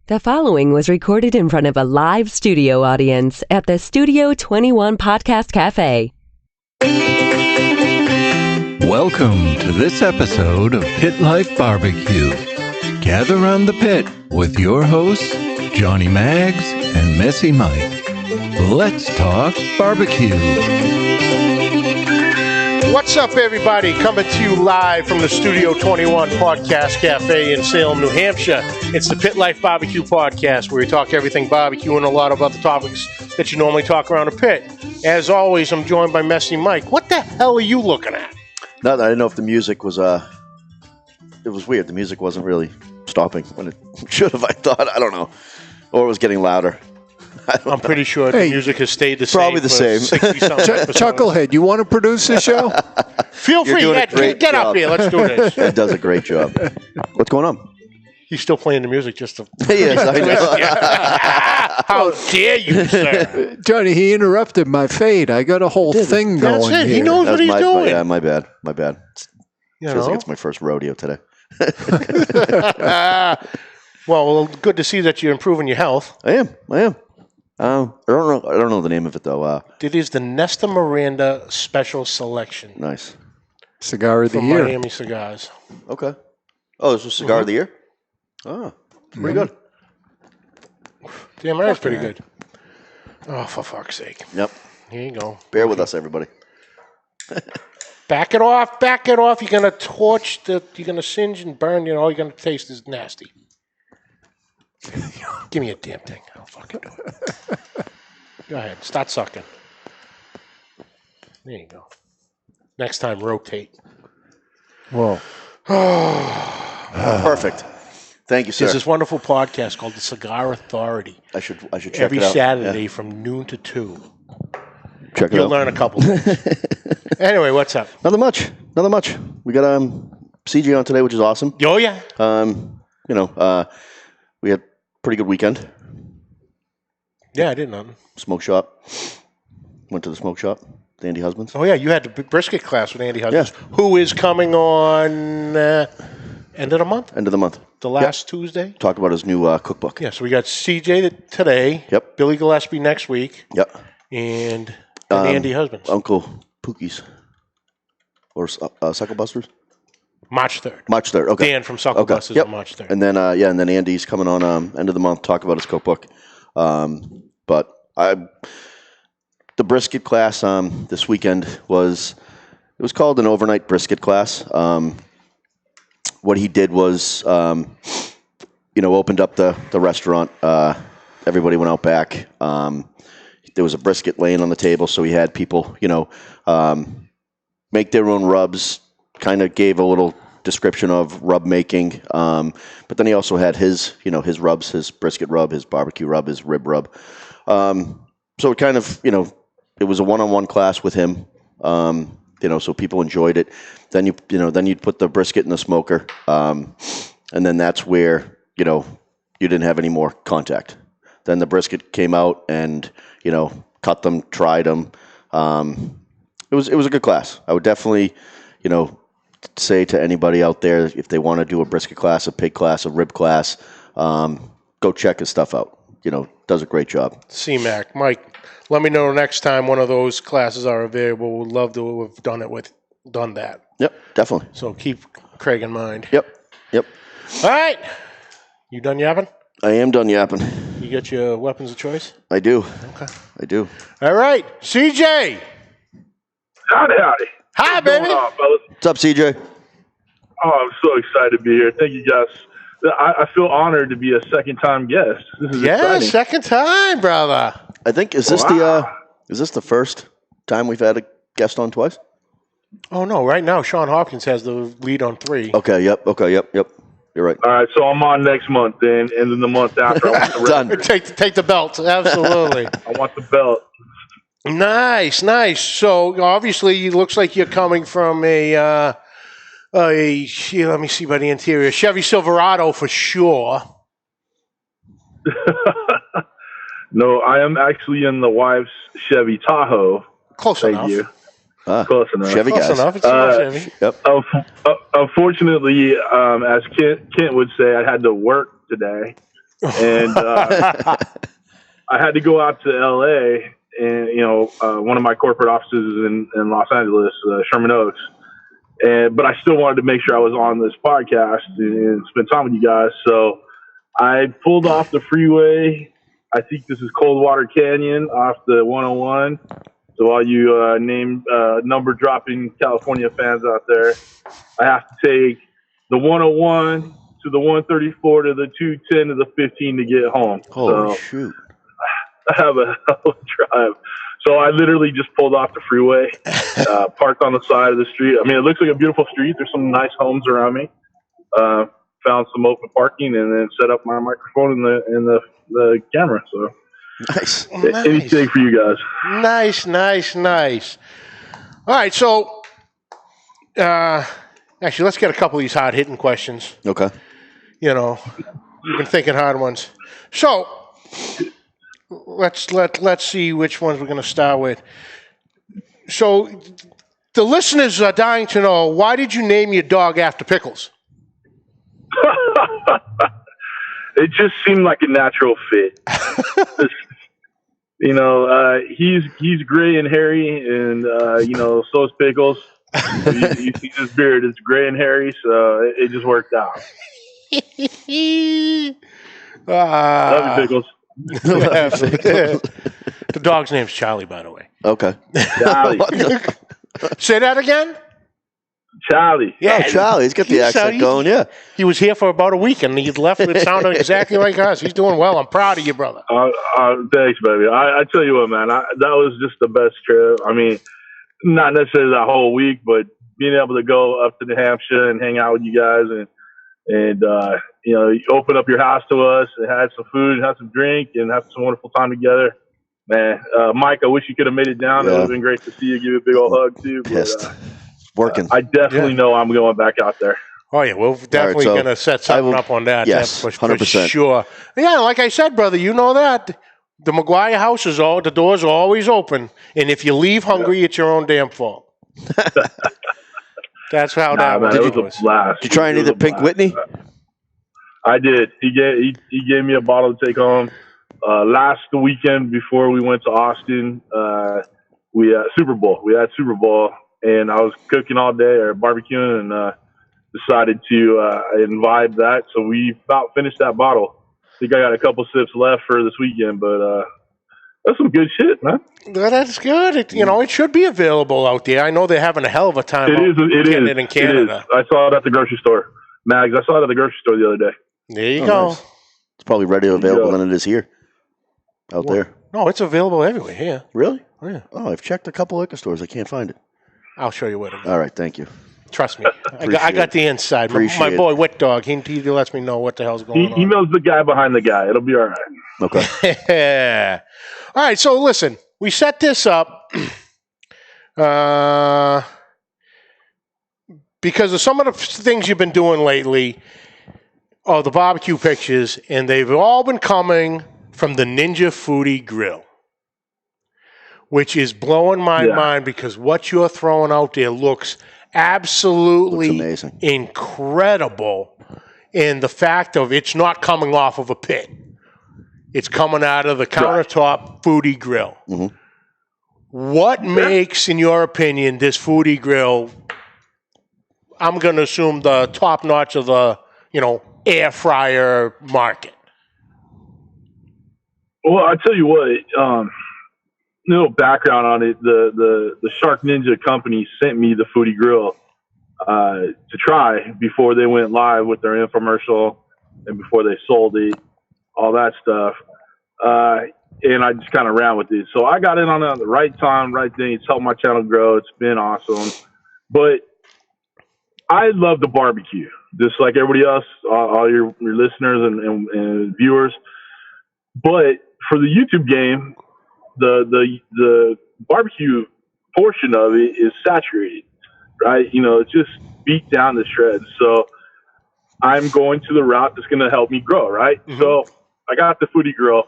The following was recorded in front of a live studio audience at the Studio 21 Podcast Café. Welcome to this episode of Pit Life BBQ. Gather around the pit with your hosts, Johnny Mags and Messy Mike. Let's talk barbecue. What's up, everybody? Coming to you live from the Studio 21 Podcast Café in Salem, New Hampshire. It's the Pit Life BBQ podcast, where we talk everything barbecue and a lot of other topics that you normally talk around a pit. As always, I'm joined by Messy Mike. What the hell are you looking at? No, I didn't know if the music was, it was weird. The music wasn't really stopping when it should have, I thought. I don't know. Or it was getting louder. I'm pretty sure the music has stayed the same. Probably the same. Chucklehead, you want to produce the show? Feel free. Get up here. Let's do this. It does a great job. What's going on? He's still playing the music just to... Yes, I know. How dare you, sir? Johnny, he interrupted my fade. I got a whole thing going. That's it. Here. He knows what he's doing. Yeah, my bad. You Feels know? like it's my first rodeo today. Well, good to see that you're improving your health. I am. I don't know the name of it though. It is the Nesta Miranda Special Selection. Nice. Cigar of the from year. Miami Cigars. Okay. Oh, this was cigar of the year? Oh, pretty good. Damn right, it's pretty good. Oh, for fuck's sake. Yep. Here you go. Bear with us, everybody. Back it off. You're going to torch, you're going to singe and burn, all you're going to taste is nasty. Give me a damn thing. I'll fucking do it. Go ahead. Start sucking. There you go. Next time, rotate. Whoa. Perfect. Thank you, sir. There's this wonderful podcast called The Cigar Authority. I should check it out. Every Saturday from noon to 2. Check it You'll out. learn a couple things. Anyway, what's up? Nothing much. We got CJ on today, which is awesome. Oh, yeah. We had a pretty good weekend. Yeah, I did nothing. Smoke shop. Went to the smoke shop. The Andy Husbands. Oh, yeah, you had the brisket class with Andy Husbands, Yeah. who is coming on end of the month? End of the month. The last Tuesday? Talk about his new cookbook. Yeah, so we got CJ today. Yep. Billy Gillespie next week. Yep. And Andy Husbands. Uncle Pookie's. Or Suckle Busters? March 3rd. March 3rd. Okay. Dan from Suckle Busters Yep. on March 3rd. And then, and then Andy's coming on end of the month, talk about his cookbook. But the brisket class this weekend was called an overnight brisket class. What he did was, opened up the restaurant. Everybody went out back. There was a brisket laying on the table, so he had people, make their own rubs. Kind of gave a little description of rub making, but then he also had his rubs, his brisket rub, his barbecue rub, his rib rub. So it kind of, it was a one-on-one class with him. So people enjoyed it. Then you'd put the brisket in the smoker, and then that's where you didn't have any more contact. Then the brisket came out, and cut them, tried them. It was a good class. I would definitely, say to anybody out there, if they want to do a brisket class, a pig class, a rib class, go check his stuff out. Does a great job. C-Mac. Mike, let me know next time one of those classes are available. We'd love to have done that. Yep, definitely. So keep Craig in mind. Yep. All right. You done yapping? I am done yapping. You got your weapons of choice? I do. Okay. I do. All right. CJ. Howdy. Hi, baby. What's going on, fellas? What's up, CJ? Oh, I'm so excited to be here. Thank you, guys. I feel honored to be a second-time guest. This is exciting. Second time, brother. I think is this the first time we've had a guest on twice? Oh, no. Right now, Sean Hopkins has the lead on 3. Okay, yep. You're right. All right, so I'm on next month then, and then the month after. I want the Done. Take the belt. Absolutely. I want the belt. Nice. So, obviously, it looks like you're coming from let me see by the interior. Chevy Silverado for sure. No, I am actually in the wife's Chevy Tahoe. Close Thank enough. you. Close enough. Chevy Close guys. enough. It's not Chevy. Yep. Unfortunately, as Kent would say, I had to work today. And I had to go out to L.A. and one of my corporate offices is in Los Angeles, Sherman Oaks. But I still wanted to make sure I was on this podcast and spend time with you guys. So I pulled off the freeway. I think this is Coldwater Canyon off the 101. So all you number dropping California fans out there, I have to take the 101 to the 134 to the 210 to the 15 to get home. Holy shoot. I have a hell of a drive. So I literally just pulled off the freeway, parked on the side of the street. I mean, it looks like a beautiful street. There's some nice homes around me. Found some open parking and then set up my microphone and the camera. So Nice. Anything for you guys. Nice. All right, so actually, let's get a couple of these hard-hitting questions. Okay. You've been thinking hard ones. So let's see which ones we're going to start with. So the listeners are dying to know, why did you name your dog after Pickles? It just seemed like a natural fit. He's gray and hairy, and so is Pickles. You see his beard; it's gray and hairy, so it just worked out. Love you, Pickles. The dog's name's Charlie, by the way. Okay. Charlie. Say that again? Charlie. Yeah, Charlie. He's got the accent going, yeah. He was here for about a week, and he left it sounding exactly like us. He's doing well. I'm proud of you, brother. Thanks, baby. I tell you what, man, that was just the best trip. I mean, not necessarily that whole week, but being able to go up to New Hampshire and hang out with you guys and you open up your house to us and had some food and had some drink and have some wonderful time together. Man, Mike, I wish you could have made it down. Yeah. It would have been great to see you. Give you a big old hug, too. Pissed. Working. I definitely know I'm going back out there. Oh, yeah, we're definitely going to set something up on that. Yes, for 100%. sure. Yeah, like I said, brother, you know that. The Maguire house the doors are always open. And if you leave hungry, it's your own damn fault. That's how that man, was. it was a blast. Did you try any of the Pink Whitney? I did. He gave me a bottle to take home. Last weekend before we went to Austin, we had Super Bowl. And I was cooking all day or barbecuing and decided to imbibe that. So we about finished that bottle. I think I got a couple sips left for this weekend, but that's some good shit, man. Well, that's good. It should be available out there. I know they're having a hell of a time getting it in Canada. I saw it at the grocery store. Mags, I saw it at the grocery store the other day. There you go. Nice. It's probably ready available than it is here. Out there. No, it's available everywhere here. Really? Yeah. Oh, I've checked a couple liquor stores. I can't find it. I'll show you where to go. All right, thank you. Trust me. I got the inside. My boy, Wet Dog, he lets me know what the hell's going on. He knows the guy behind the guy. It'll be all right. Okay. All right, so listen. We set this up because of some of the things you've been doing lately, the barbecue pictures, and they've all been coming from the Ninja Foodi Grill, which is blowing my mind because what you're throwing out there looks absolutely amazing. Incredible. And the fact of it's not coming off of a pit. It's coming out of the countertop Foodi Grill. Mm-hmm. What makes, in your opinion, this Foodi Grill, I'm going to assume the top notch of the, air fryer market? Well, I tell you what, little background on it. The Shark Ninja company sent me the Foodi Grill to try before they went live with their infomercial and before they sold it, all that stuff. And I just kind of ran with it. So I got in on it at the right time, right thing. It's helped my channel grow. It's been awesome. But I love the barbecue, just like everybody else, all your listeners and viewers. But for the YouTube game, the barbecue portion of it is saturated, right? It's just beat down to shreds. So I'm going to the route that's going to help me grow, right? Mm-hmm. So I got the Foodi Grill,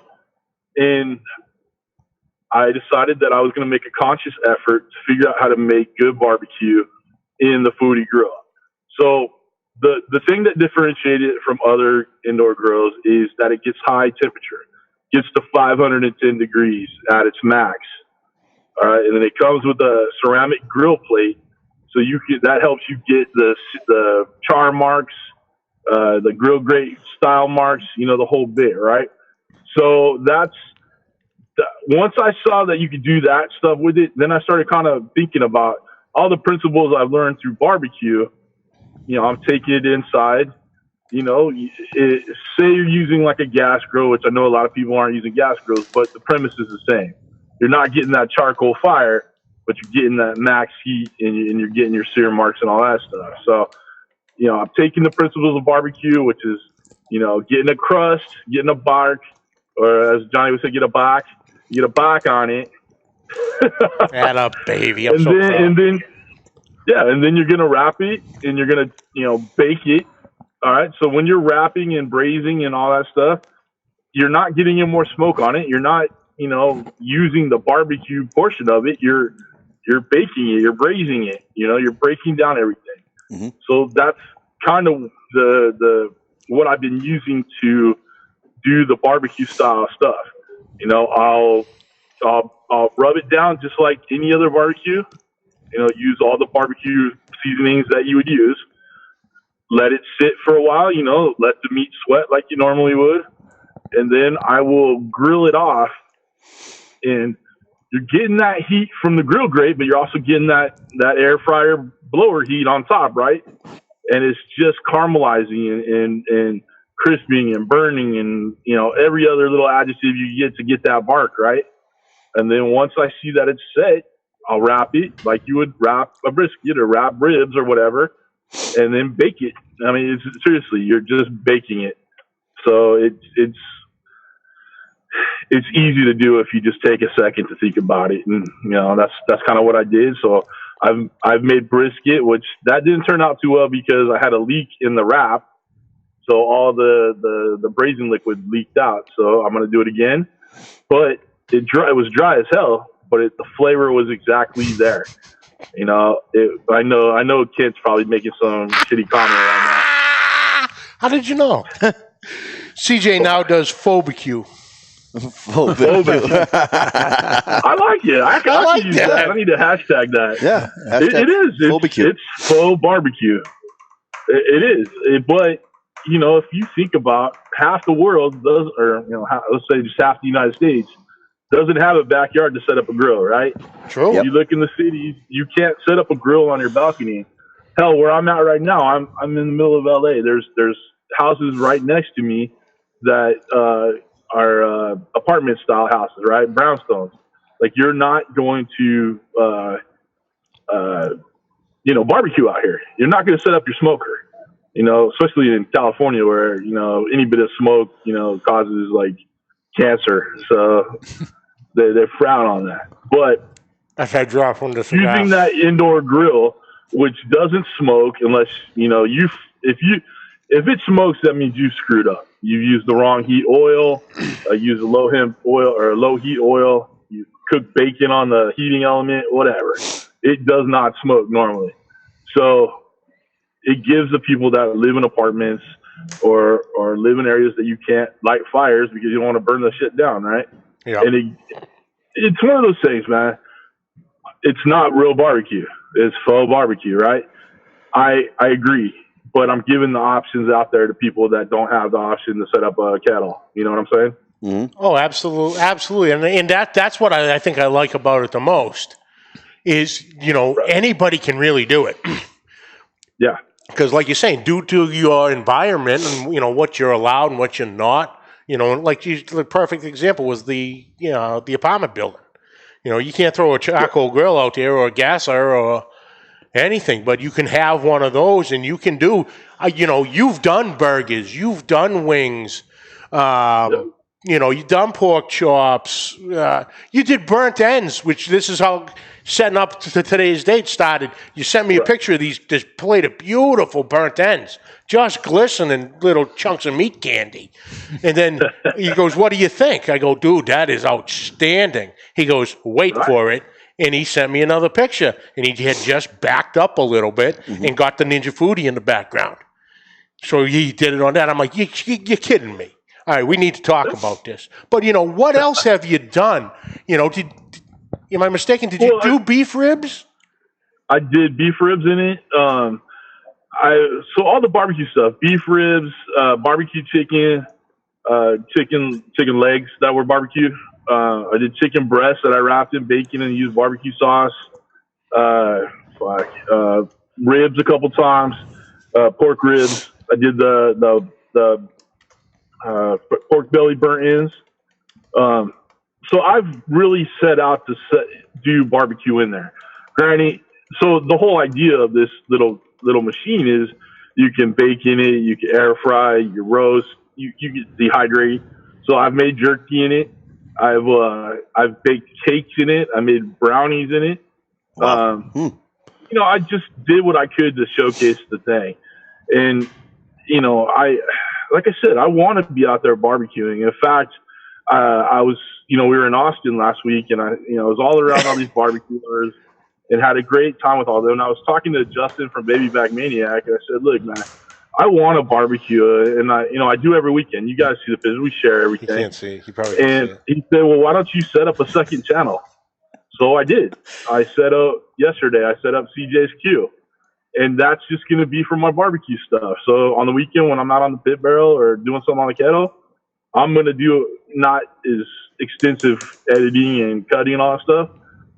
and I decided that I was going to make a conscious effort to figure out how to make good barbecue in the Foodi Grill. So The thing that differentiates it from other indoor grills is that it gets high temperature, gets to 510 degrees at its max. All right, and then it comes with a ceramic grill plate, so that helps you get the char marks, the grill grate style marks, the whole bit, right? So once I saw that you could do that stuff with it, then I started kind of thinking about all the principles I've learned through barbecue. I'm taking it inside. Say you're using like a gas grill, which I know a lot of people aren't using gas grills, but the premise is the same. You're not getting that charcoal fire, but you're getting that max heat, and you're getting your sear marks and all that stuff. So, I'm taking the principles of barbecue, which is, getting a crust, getting a bark, or as Johnny would say, get a back on it. Add up, baby. And then you're going to wrap it, and you're going to, bake it. All right. So when you're wrapping and braising and all that stuff, you're not getting any more smoke on it. You're not, using the barbecue portion of it. You're baking it, you're braising it, you're breaking down everything. Mm-hmm. So that's kind of the what I've been using to do the barbecue style stuff. I'll rub it down just like any other barbecue. Use all the barbecue seasonings that you would use. Let it sit for a while, let the meat sweat like you normally would. And then I will grill it off. And you're getting that heat from the grill grate, but you're also getting that air fryer blower heat on top, right? And it's just caramelizing and crisping and burning and, every other little adjective you get that bark, right? And then once I see that it's set, I'll wrap it like you would wrap a brisket or wrap ribs or whatever, and then bake it. I mean, seriously, you're just baking it. So it's easy to do if you just take a second to think about it. And, that's kind of what I did. So I've made brisket, which that didn't turn out too well because I had a leak in the wrap. So all the braising liquid leaked out. So I'm going to do it again, but it was dry as hell, but the flavor was exactly there. I know Kent's probably making some shitty comment right now. How did you know? CJ now does BBQ. BBQ. I like it. I like use that. I need to hashtag that. Yeah, it is. It's faux barbecue. It is. But if you think about half the world does, or let's say just half the United States doesn't have a backyard to set up a grill, right? True. Yep. You look in the cities, you can't set up a grill on your balcony. Hell, where I'm at right now, I'm in the middle of LA. There's houses right next to me that are apartment style houses, right? Brownstones. Like you're not going to barbecue out here. You're not going to set up your smoker. Especially in California where any bit of smoke causes like cancer. So they frown on that. But I've had drop from the using that indoor grill, which doesn't smoke unless if it smokes, that means you screwed up. You used the wrong heat oil, use a low hemp oil or a low heat oil. You cook bacon on the heating element, whatever. It does not smoke normally. So it gives the people that live in apartments or live in areas that you can't light fires because you don't want to burn the shit down, right? Yeah. And it's one of those things, man. It's not real barbecue. It's faux barbecue, right? I agree. But I'm giving the options out there to people that don't have the option to set up a kettle. You know what I'm saying? Mm-hmm. Oh, absolutely. And that's what I think I like about it the most is, anybody can really do it. Yeah. Because like you're saying, due to your environment and, what you're allowed and what you're not, the perfect example was the apartment building. You can't throw a charcoal grill out there or a gasser or anything, but you can have one of those and you can do, you've done burgers, you've done wings, you've done pork chops, you did burnt ends, which this is how setting up to today's date started. You sent me a picture of this plate of beautiful burnt ends, just glistening little chunks of meat candy. And then he goes, "What do you think?" I go, "Dude, that is outstanding." He goes, "Wait for it." And he sent me another picture, and he had just backed up a little bit and got the Ninja Foodi in the background. So he did it on that. I'm like, you're kidding me. All right, we need to talk about this. But, what else have you done? Am I mistaken? Did you do beef ribs? I did beef ribs in it. So all the barbecue stuff, beef ribs, barbecue chicken, chicken legs that were barbecued. I did chicken breasts that I wrapped in bacon and used barbecue sauce. Ribs a couple times, pork ribs. I did the pork belly burnt ends. So I've really set out to do barbecue in there. Granny, so the whole idea of this little machine is you can bake in it, you can air fry, you can roast, you can dehydrate. So I've made jerky in it. I've baked cakes in it. I made brownies in it. Wow. I just did what I could to showcase the thing. And, like I said, I want to be out there barbecuing. In fact, I was, we were in Austin last week, and I was all around all these barbecuers and had a great time with all them. And I was talking to Justin from Baby Back Maniac, and I said, look, man, I want to barbecue, and I do every weekend. You guys see the pictures. We share everything. He can't see it. He probably can't see it. He said, well, why don't you set up a second channel? So I did. Yesterday, I set up CJ's Q. And that's just going to be for my barbecue stuff. So on the weekend when I'm not on the pit barrel or doing something on the kettle, I'm going to do not as extensive editing and cutting and all that stuff,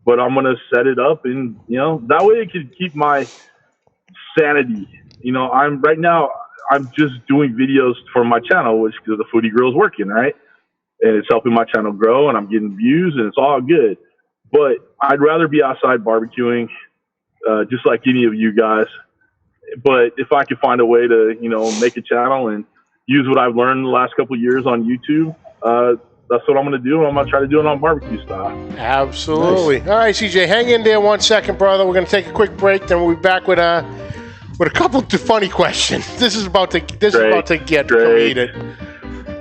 but I'm going to set it up and, that way it can keep my sanity. I'm just doing videos for my channel, which because the Foodie Grill's working, right? And it's helping my channel grow and I'm getting views and it's all good. But I'd rather be outside barbecuing, just like any of you guys. But if I could find a way to, make a channel and use what I've learned the last couple of years on YouTube, that's what I'm going to do. I'm going to try to do it on barbecue style. Absolutely. Nice. All right, CJ, hang in there 1 second, brother. We're going to take a quick break. Then we'll be back with a couple of funny questions. This is about to get heated.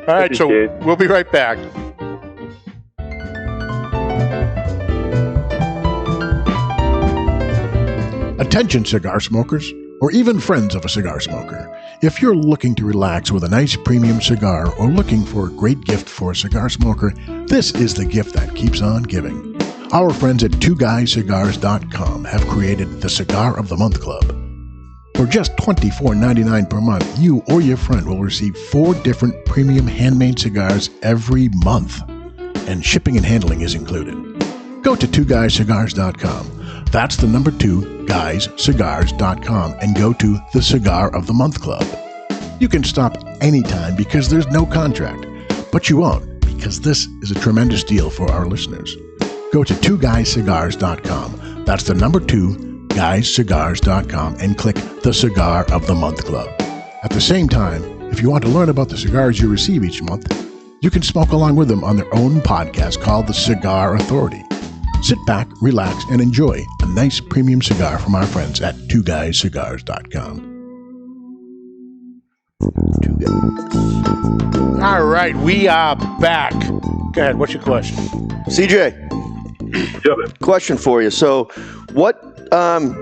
All right, so we'll be right back. Attention cigar smokers, or even friends of a cigar smoker. If you're looking to relax with a nice premium cigar or looking for a great gift for a cigar smoker, this is the gift that keeps on giving. Our friends at twoguyscigars.com have created the Cigar of the Month Club. For just $24.99 per month, you or your friend will receive 4 different premium handmade cigars every month, and shipping and handling is included. Go to twoguyscigars.com. That's the number 2, guyscigars.com, and go to the Cigar of the Month Club. You can stop anytime because there's no contract, but you won't because this is a tremendous deal for our listeners. Go to twoguyscigars.com. That's the number 2, guyscigars.com, and click the Cigar of the Month Club. At the same time, if you want to learn about the cigars you receive each month, you can smoke along with them on their own podcast called The Cigar Authority. Sit back, relax, and enjoy a nice premium cigar from our friends at twoguyscigars.com. All right, we are back. Go ahead, what's your question? CJ, question for you. So what Ninja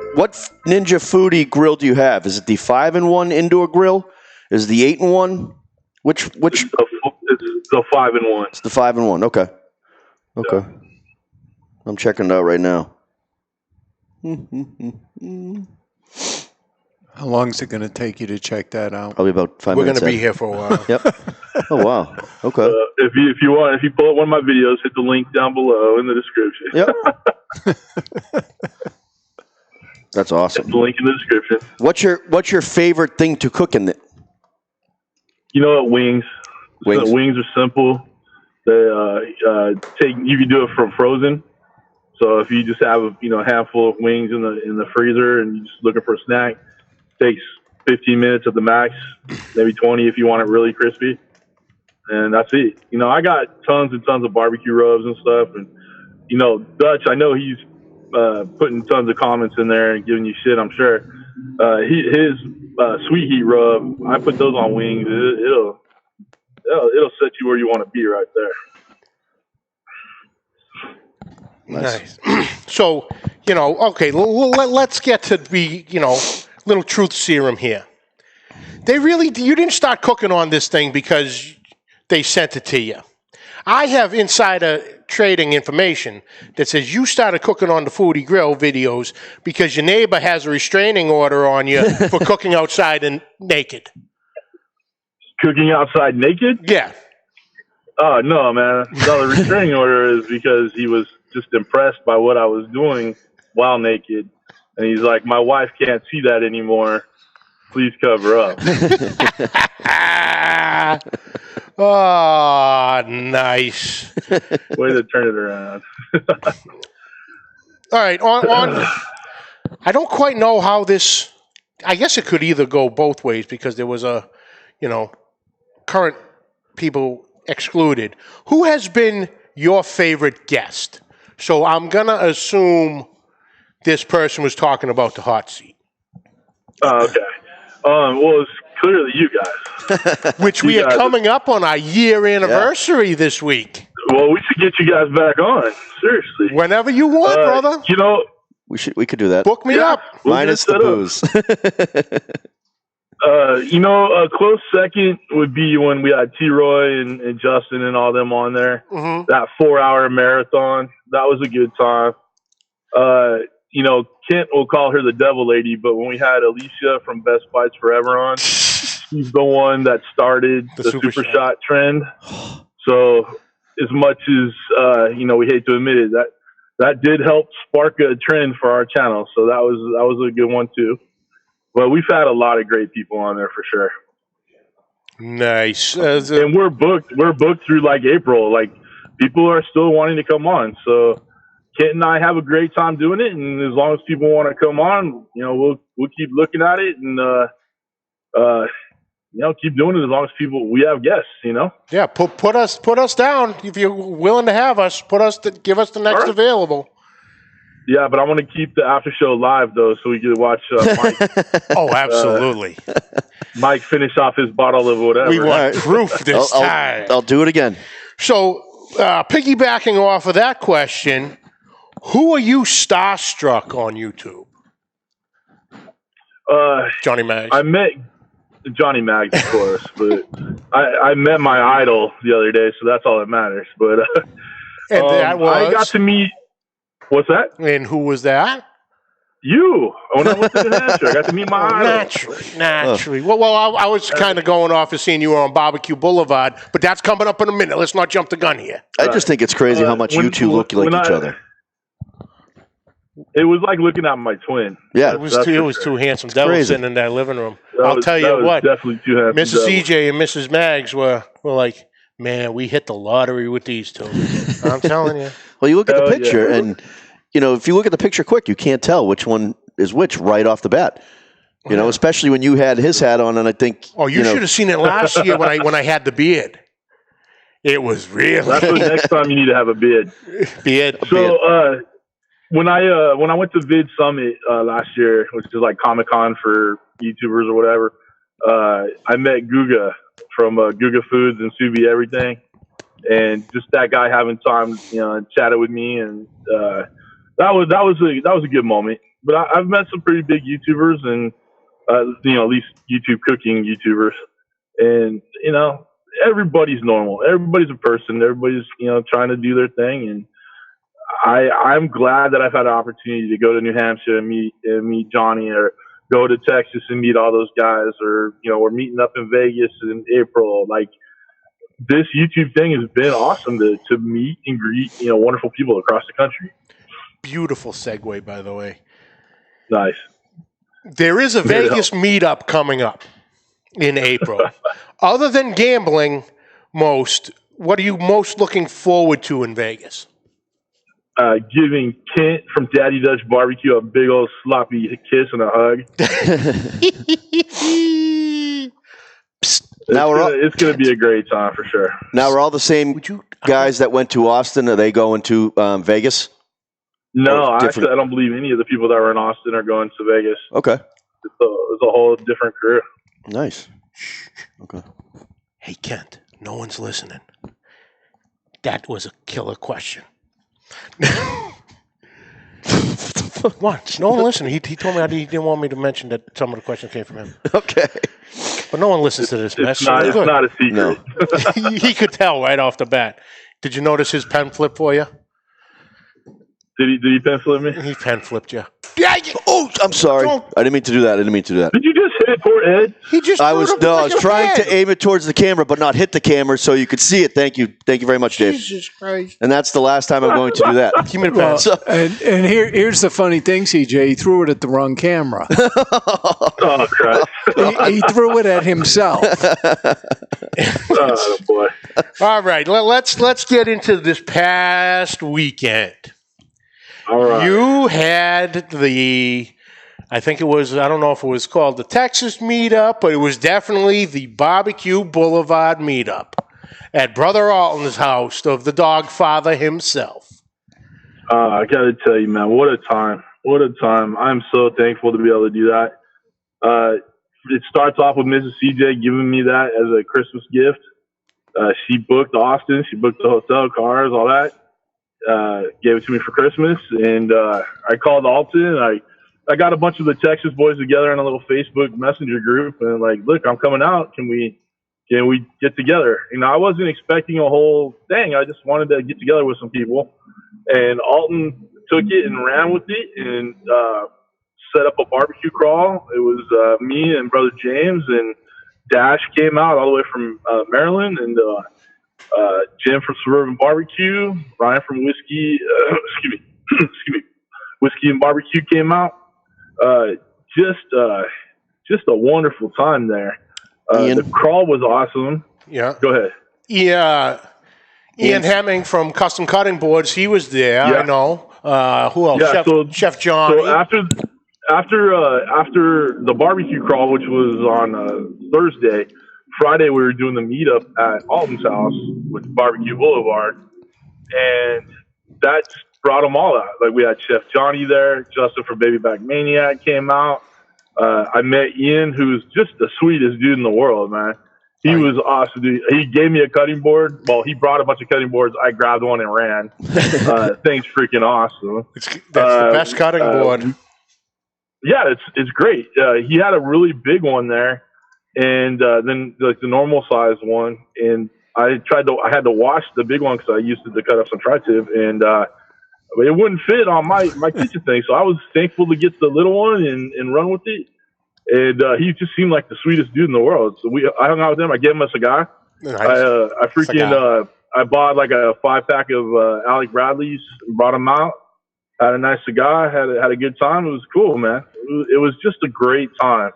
Foodi Grill do you have? Is it the 5-in-1 indoor grill? Is it the 8-in-1? Which? It's the 5-in-1. It's the 5-in-1. Okay. Yeah. I'm checking it out right now. How long is it going to take you to check that out? Probably about 5 We're minutes. We're going to be here for a while. Yep. Oh, wow. Okay. If you pull up one of my videos, hit the link down below in the description. Yep. That's awesome. Hit the link in the description. What's your favorite thing to cook in it? You know what? Wings. Wings. So wings are simple. They you can do it from frozen. So if you just have a handful of wings in the freezer and you're just looking for a snack, takes 15 minutes at the max, maybe 20 if you want it really crispy, and that's it. I got tons and tons of barbecue rubs and stuff, and Dutch, I know he's putting tons of comments in there and giving you shit, I'm sure. His sweet heat rub, I put those on wings. It'll set you where you want to be right there. Nice. So, okay, let's get to be, little truth serum here. you didn't start cooking on this thing because they sent it to you. I have insider trading information that says you started cooking on the Foodie Grill videos because your neighbor has a restraining order on you for cooking outside and naked. Cooking outside naked? Yeah. Oh, no, man. No, the restraining order is because he was just impressed by what I was doing while naked. And he's like, my wife can't see that anymore. Please cover up. Oh, nice. Way to turn it around. All right. On. I don't quite know how this. I guess it could either go both ways because there was current people excluded. Who has been your favorite guest? So I'm gonna assume this person was talking about the hot seat. Oh, okay. Well, it's clearly you guys. Which we are coming up on our year anniversary this week. Well, we should get you guys back on. Seriously. Whenever you want, brother. We could do that. Book me up. Minus the booze. A close second would be when we had T-Roy and Justin and all them on there. Mm-hmm. That 4-hour marathon, that was a good time. Kent will call her the devil lady, but when we had Alicia from Best Bites Forever on, she's the one that started the super shot trend. So as much as, we hate to admit it, that did help spark a trend for our channel. So that was a good one too. But we've had a lot of great people on there for sure. Nice. And we're booked through like April. Like people are still wanting to come on. So Kent and I have a great time doing it. And as long as people want to come on, we'll keep looking at it and, keep doing it as long as we have guests, Yeah. Put us down. If you're willing to have us, give us the next available. Yeah, but I want to keep the after show live though, so we can watch Mike. Oh, absolutely. Mike finish off his bottle of whatever. We want proof this time. I'll do it again. So, piggybacking off of that question, who are you starstruck on YouTube? Johnny Mags. I met Johnny Mags, of course, but I met my idol the other day, so that's all that matters. But and that was? I got to meet. What's that? And who was that? You. When I went to New Hampshire, I got to meet my idol. Naturally. Well, I was kind of going off and seeing you were on BBQ Boulevard, but that's coming up in a minute. Let's not jump the gun here. I just think it's crazy how much you two look like each other. It was like looking at my twin. Yeah. It was two handsome devils sitting in that living room. I'll tell you what. Definitely two handsome Mrs. CJ and Mrs. Mags were like, man, we hit the lottery with these two. I'm telling you. Well, you look at the picture, and if you look at the picture quick, you can't tell which one is which right off the bat. Especially when you had his hat on, and I think. Oh, you should have seen it last year when I had the beard. It was really. That's the next time you need to have a beard. So when I went to Vid Summit last year, which is like Comic-Con for YouTubers or whatever, I met Guga from Guga Foods and Subi Everything. And just that guy having time, chatted with me, and that was a good moment. But I've met some pretty big YouTubers, and at least YouTube cooking YouTubers, and everybody's normal. Everybody's a person. Everybody's trying to do their thing, and I'm glad that I've had an opportunity to go to New Hampshire and meet Johnny, or go to Texas and meet all those guys, or we're meeting up in Vegas in April, like. This YouTube thing has been awesome to meet and greet, wonderful people across the country. Beautiful segue, by the way. Nice. There is a Vegas meetup coming up in April. Other than gambling, what are you most looking forward to in Vegas? Giving Kent from Daddy Dutch Barbecue a big old sloppy kiss and a hug. It's going to be a great time for sure. Now, are all the same guys that went to Austin, are they going to Vegas? No, actually, I don't believe any of the people that were in Austin are going to Vegas. Okay. It's a whole different crew. Nice. Okay. Hey, Kent, no one's listening. That was a killer question. What? No one listened. He told me he didn't want me to mention that some of the questions came from him. Okay. But no one listens to this mess. It's not a secret. No. He could tell right off the bat. Did you notice his pen flip for you? Did he pen flip me? He pen flipped you. Yeah. Oh, I'm sorry. I didn't mean to do that. Did you just hit poor Ed? He just. I was trying to aim it towards the camera, but not hit the camera so you could see it. Thank you very much, Dave. Jesus Christ! And that's the last time I'm going to do that. Give me the pen. Well, and here's the funny thing, CJ. He threw it at the wrong camera. Oh, Christ. he threw it at himself. Oh, boy. All right, let's get into this past weekend. All right. You had I think it was, I don't know if it was called the Texas meetup, but it was definitely the BBQ Boulevard meetup at Brother Alton's house of the dog father himself. I got to tell you, man, what a time. What a time. I'm so thankful to be able to do that. It starts off with Mrs. CJ giving me that as a Christmas gift. She booked Austin. She booked the hotel, cars, all that. Gave it to me for Christmas, and I called Alton, and I got a bunch of the Texas boys together in a little Facebook Messenger group, and like, look, I'm coming out. Can we get together? You know, I wasn't expecting a whole thing. I just wanted to get together with some people, and Alton took it and ran with it, and set up a barbecue crawl. It was me and brother James, and Dash came out all the way from Maryland, and Jim from Suburban Barbecue, Ryan from Whiskey, Whiskey and Barbecue came out. Just a wonderful time there. The crawl was awesome. Yeah. Go ahead. Yeah. Ian Hemming from Custom Cutting Boards, he was there. Yeah. I know. Who else? Yeah, Chef John. So after the barbecue crawl, which was on Thursday, Friday we were doing the meetup at Alton's house with BBQ Boulevard, and that brought them all out. Like, we had Chef Johnny there, Justin from Baby Back Maniac came out. I met Ian, who's just the sweetest dude in the world, man. He was awesome, dude. He gave me a cutting board. Well, he brought a bunch of cutting boards. I grabbed one and ran. Thing's freaking awesome. That's the best cutting board. Yeah, it's great. He had a really big one there, and then like the normal size one. And I had to wash the big one because I used it to cut up some tri-tip, and it wouldn't fit on my kitchen thing. So I was thankful to get the little one and run with it. And he just seemed like the sweetest dude in the world. So I hung out with him. I gave him a cigar. Nice. I bought like a 5-pack of Alec Bradley's and brought him out. Had a nice cigar. Had a good time. It was cool, man. It was just a great time.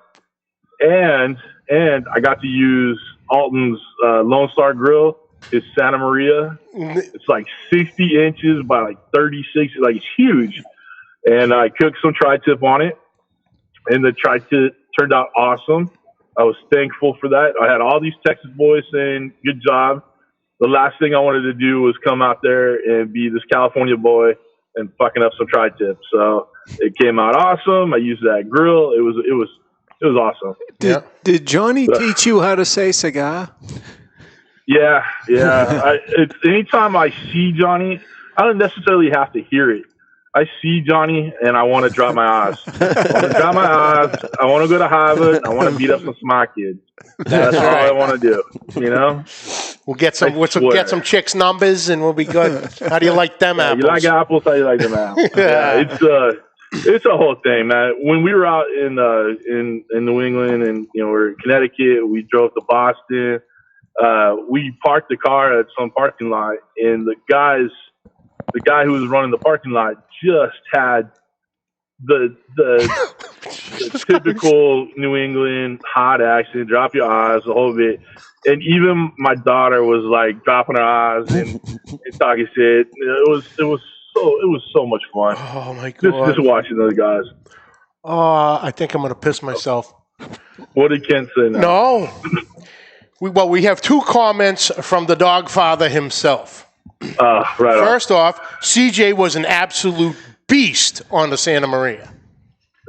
And I got to use Alton's Lone Star Grill, his Santa Maria. It's like 60 inches by like 36. Like, it's huge. And I cooked some tri-tip on it. And the tri-tip turned out awesome. I was thankful for that. I had all these Texas boys saying, good job. The last thing I wanted to do was come out there and be this California boy and fucking up some tri-tip. So it came out awesome. I used that grill. It was awesome. Did Johnny teach you how to say cigar? Yeah. It's anytime I see Johnny, I don't necessarily have to hear it. I see Johnny and I want to drop my eyes. I want to go to Harvard. I want to beat up some smart kids. That's all I want to do. You know. We'll get some chicks' numbers and we'll be good. How do you like them apples? You like apples? How do you like them apples? Yeah, it's a whole thing, man. When we were out in New England and we're in Connecticut, we drove to Boston. We parked the car at some parking lot, and the guy who was running the parking lot just had the typical New England hot accent, drop your eyes, the whole bit. And even my daughter was like dropping her eyes and talking shit. It was so much fun. Oh my God. Just watching those guys. I think I'm gonna piss myself. What did Ken say now? No. We have two comments from the dog father himself. Right. First off, CJ was an absolute beast on the Santa Maria.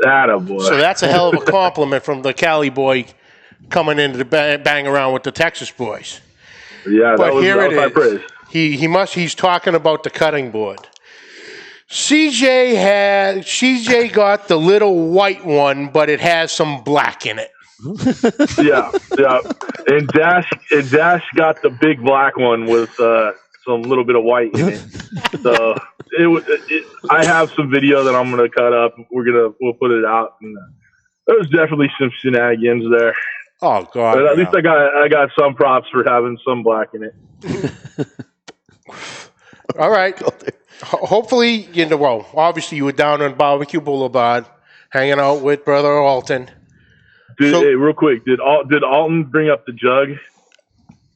Attaboy. So that's a hell of a compliment from the Cali boy coming in to bang around with the Texas boys. Yeah, but here it my praise. He's talking about the cutting board. CJ got the little white one, but it has some black in it. Yeah. And Dash got the big black one with some little bit of white in it. So I have some video that I'm gonna cut up. We'll put it out. And there was definitely some shenanigans there. Oh God! But at least I got some props for having some black in it. All right. Hopefully, well, obviously you were down on BBQ Boulevard, hanging out with Brother Alton. Hey, real quick, did Alton bring up the jug?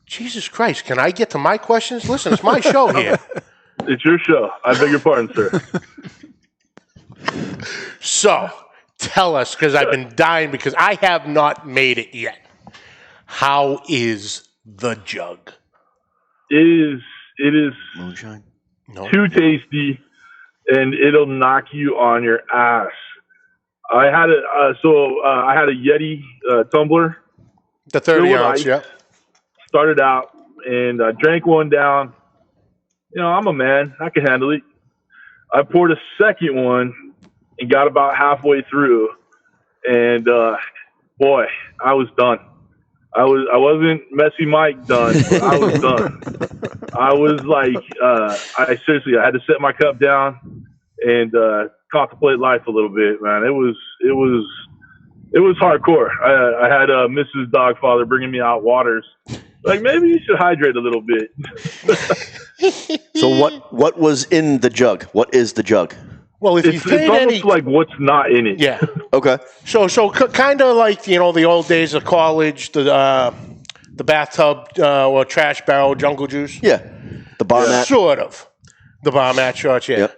Jesus Christ! Can I get to my questions? Listen, it's my show here. It's your show. I beg your pardon, sir. So, tell us, because I've been dying, because I have not made it yet. How is the jug? It is Moonshine? No. too tasty, and it'll knock you on your ass. I had a Yeti tumbler. The 30 ounce, ice. yeah. Started out and I drank one down. I'm a man. I can handle it. I poured a second one and got about halfway through, and boy, I was done. I wasn't Messy Mike done. But I was done. I was like, I had to set my cup down and contemplate life a little bit, man. It was hardcore. I had Mrs. Dogfather bringing me out waters. Like, maybe you should hydrate a little bit. So what was in the jug? What is the jug? Well, if It's almost like what's not in it. Yeah. Okay. So kind of like, the old days of college, the bathtub or trash barrel jungle juice. Yeah. The bar mat. Sort of. The bar mat shorts, yeah. Yep.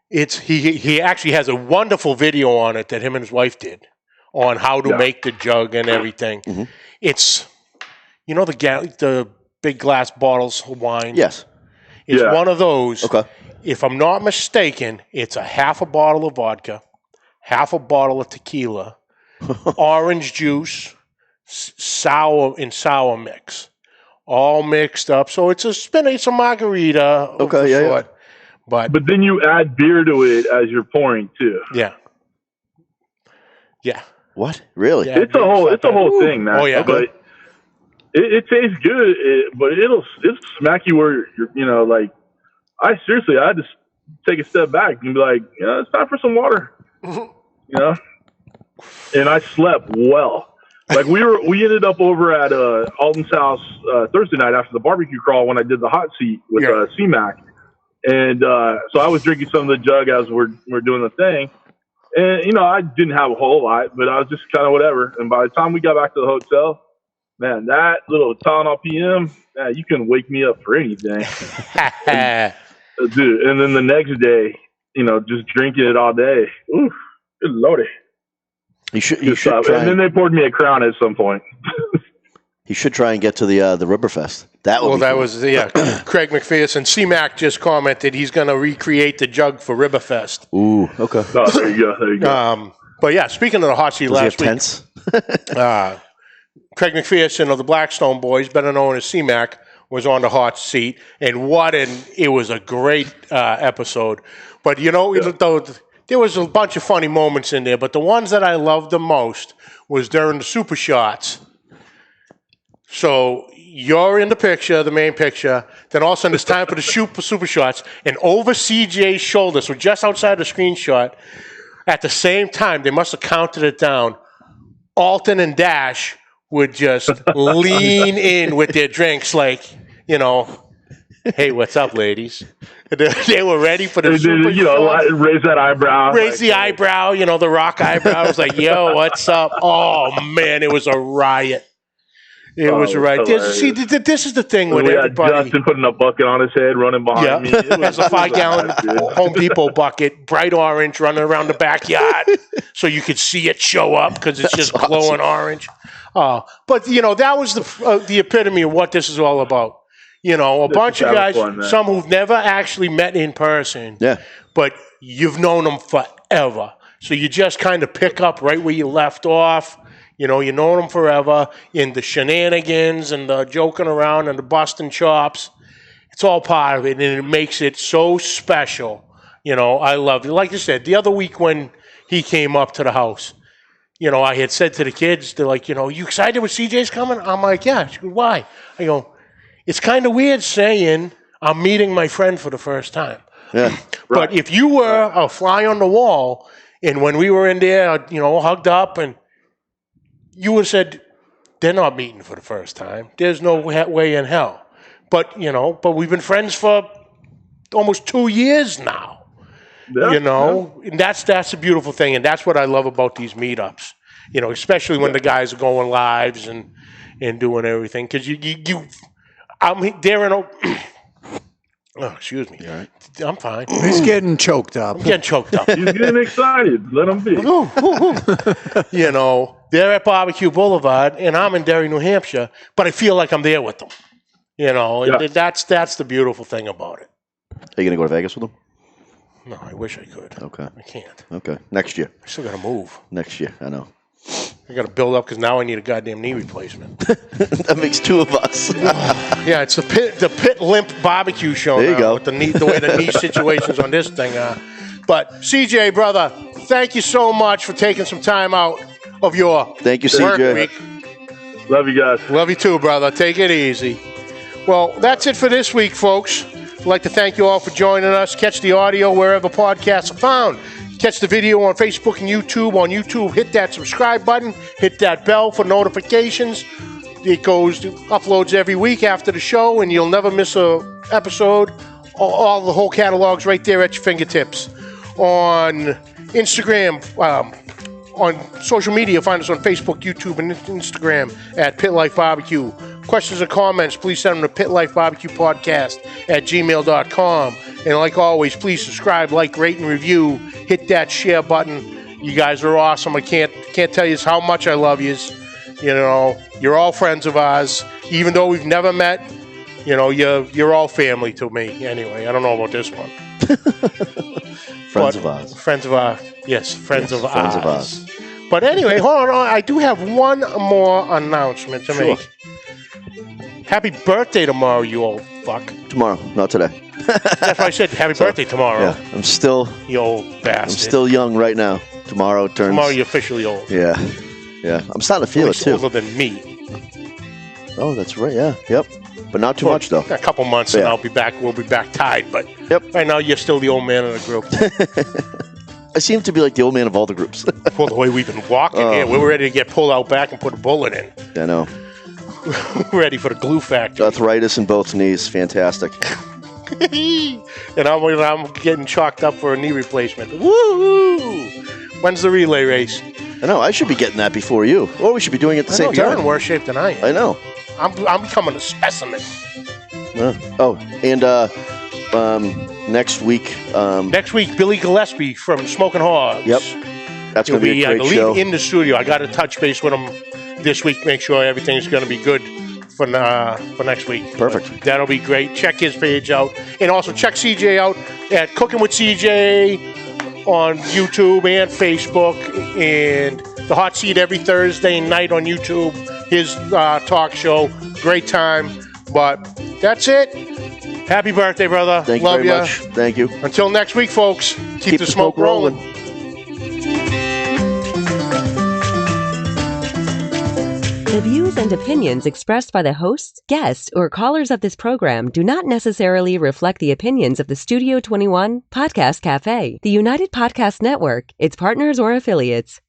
It's he actually has a wonderful video on it that him and his wife did on how to make the jug and everything. Mm-hmm. It's the big glass bottles of wine. Yes. It's one of those. Okay. If I'm not mistaken, it's a half a bottle of vodka, half a bottle of tequila, orange juice, sour mix, all mixed up. So it's a margarita. Okay, yeah. But then you add beer to it as you're pouring too. Yeah. What? Really? Yeah, It's a whole thing, man. Oh yeah. But it tastes good, but it'll smack you where you're, like. I had to take a step back and be like, it's time for some water, And I slept well. Like we ended up over at Alton's house Thursday night after the barbecue crawl when I did the hot seat with C-Mac, and so I was drinking some of the jug as we're doing the thing, and I didn't have a whole lot, but I was just kind of whatever. And by the time we got back to the hotel, man, that little Tylenol PM, you can wake me up for anything. Dude, and then the next day, just drinking it all day. Oof, good lordy. You should try. And then they poured me a Crown at some point. You should try and get to the Riverfest. That was Craig McPherson. C-Mac just commented he's going to recreate the jug for Riverfest. Ooh, okay. Oh, there you go. But yeah, speaking of the hot seat last week, tents? Craig McPherson of the Blackstone Boys, better known as C-Mac, was on the hot seat, and it was a great episode. But there was a bunch of funny moments in there, but the ones that I loved the most was during the super shots. So you're in the picture, the main picture, then all of a sudden it's time for the super shots, and over CJ's shoulder, so just outside the screenshot, at the same time, they must have counted it down, Alton and Dash would just lean in with their drinks like, hey, what's up, ladies? They were ready for the super shots. Raise that eyebrow. Raise the eyebrow, the rock eyebrow. It was like, yo, what's up? Oh, man, it was a riot. It was a riot. See, this is the thing with everybody. Justin putting a bucket on his head, running behind me. It was a 5-gallon Home Depot bucket, bright orange, running around the backyard so you could see it show up because it's just glowing orange. But, that was the epitome of what this is all about. A bunch of guys, some who've never actually met in person, but you've known them forever. So you just kind of pick up right where you left off. You've known them forever in the shenanigans and the joking around and the busting chops. It's all part of it, and it makes it so special. I loved it. Like I said, the other week when he came up to the house, I had said to the kids, they're like, you excited with CJ's coming? I'm like, yeah. She goes, why? I go, it's kind of weird saying I'm meeting my friend for the first time. Yeah. But if you were a fly on the wall, and when we were in there, hugged up, and you would have said, they're not meeting for the first time. There's no way in hell. But we've been friends for almost 2 years now. Yeah, And that's a beautiful thing, and that's what I love about these meetups. Especially when the guys are going lives and doing everything, because they're in a. Oh, excuse me. Right. I'm fine. He's getting choked up. I'm getting choked up. He's getting excited. Let him be. They're at BBQ Boulevard, and I'm in Derry, New Hampshire, but I feel like I'm there with them. And that's the beautiful thing about it. Are you going to go to Vegas with them? No, I wish I could. Okay. I can't. Okay. Next year. I still got to move. Next year. I know. I got to build up because now I need a goddamn knee replacement. That makes two of us. Yeah, it's the Pit Limp Barbecue Show. There you go. With the way the knee situations on this thing are. But CJ, brother, thank you so much for taking some time out of your Thank you, work CJ. week. Love you guys. Love you too, brother. Take it easy. Well, that's it for this week, folks. I'd like to thank you all for joining us. Catch the audio wherever podcasts are found. Catch the video on Facebook and YouTube. On YouTube, hit that subscribe button. Hit that bell for notifications. It uploads every week after the show, and you'll never miss an episode. All the whole catalog's right there at your fingertips. On Instagram, on social media, find us on Facebook, YouTube, and Instagram at Pit Life BBQ. Questions or comments, please send them to pitlifebbqpodcast@gmail.com. And like always, please subscribe, like, rate, and review. Hit that share button. You guys are awesome. I can't tell you how much I love you. You're all friends of ours. Even though we've never met, you're all family to me. Anyway, I don't know about this one. Friends of ours. Friends of ours. Yes, friends of Friends of ours. ours. But anyway, hold on. I do have one more announcement to make. Happy birthday tomorrow, you old fuck. Tomorrow, not today. That's why I said happy birthday tomorrow. Yeah, I'm still young right now. Tomorrow you're officially old. Yeah. I'm starting to feel it too. Older than me. Oh, that's right. Yeah. Yep. But not too much though. A couple months and I'll be back. We'll be back tied. But right now you're still the old man of the group. I seem to be like the old man of all the groups. Well, the way we've been walking here, we're ready to get pulled out back and put a bullet in. I know. Ready for the glue factory. Arthritis in both knees. Fantastic. And I'm getting chalked up for a knee replacement. Woo! When's the relay race? I know. I should be getting that before you. Or we should be doing it at the same time. You're in worse shape than I am. I know. I'm becoming a specimen. Next week. Next week, Billy Gillespie from Smoking Hogs. Yep. That's going to be a great show. In the studio. I got to touch base with him this week. Make sure everything's going to be good for next week. Perfect. But that'll be great. Check his page out, and also check CJ out at Cooking with CJ on YouTube and Facebook, and the Hot Seat every Thursday night on YouTube. His talk show. Great time. But that's it. Happy birthday, brother. Thank you very much. Thank you. Until next week, folks, keep the smoke rolling. The views and opinions expressed by the hosts, guests, or callers of this program do not necessarily reflect the opinions of the Studio 21 Podcast Café, the United Podcast Network, its partners, or affiliates.